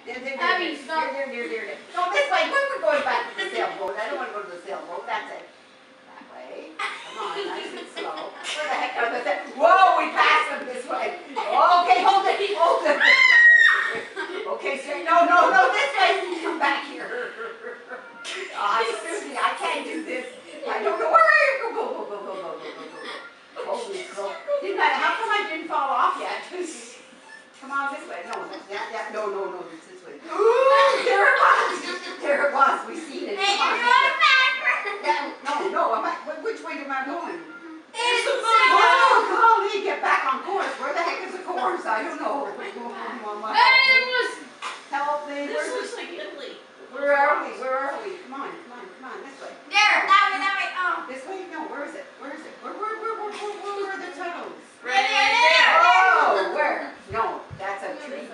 Abby, stop. There. No, this way. We're going back to the sailboat. I don't want to go to the sailboat. That's it. That way. Come on, nice and slow. Where the heck are the sailboats? Whoa, we passed them this way. Okay, hold it. Okay, straight. No, this way. Come back here. Susie, I can't do this. I don't know where I am. Go. Holy crow. How come I didn't fall off yet? Come on this way. No, this way. Ooh, there it was. We seen it. Hey, you're going back. No. Which way am I going? It's the Oh, golly, get back on course. Where the heck is the course? I don't know. Help me. This looks like Italy. Where are we? Come on, this way. There, that way. Oh. This way? No, where is it? Where are the tunnels? There. Oh, where? No, that's a tree.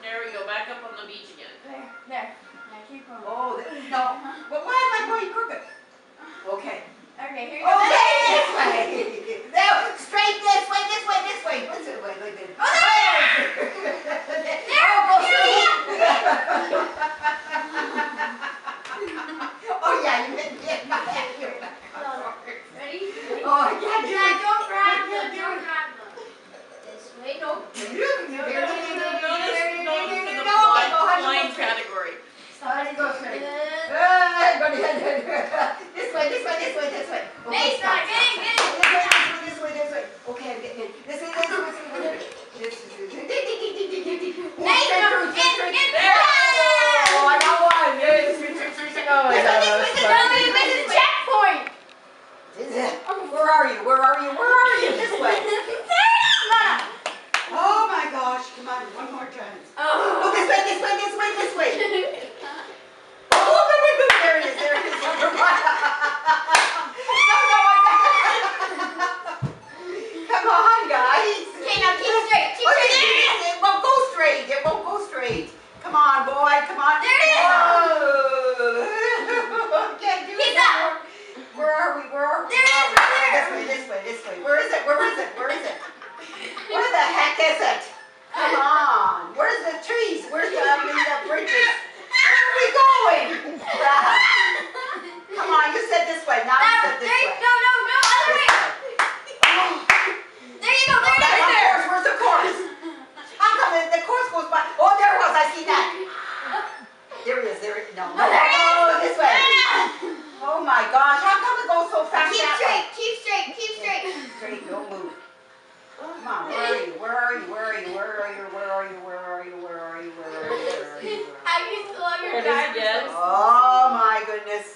There we go, back up on the beach again. There. Now keep going. Oh, no. But why am I going crooked? Okay. Okay, here you go. Okay, this way. No, straight this way. What's it? Wait. Oh, there! Go straight. Oh, yeah, you hit me in my head. Ready? Oh, I can't do it. Don't grab them. This way, no. Flying category. Go straight. This way. Hey, stop, get in. This way. Okay, I'm getting in. This way. Hey, no, in. There. Oh, I got one. Yes. This is the checkpoint. Where are you? This way. Oh my gosh, come on, one more chance. Oh, This way. Oh, there it is. Come on, guys. Okay, now keep straight. It won't go straight. Come on, boy, come on. There it is. Whoa. Can't do it Keep no up. more. Where are we? There it is, right there. This way. Where is it? Where the heck is it? Come on. Where's the trees? Where's the bridges? Where are we going? Come on, you said this way. Now you said this way. No, other way. Oh. There you go, Right there. Where's the course? How come the course goes by? Oh, there it was. I see that. There it is. No. This way. Oh my gosh. How come it goes so fast? Keep straight. Straight, don't move. Come on, where are you? I used to love your There it is dinosaurs. again. Oh my goodness.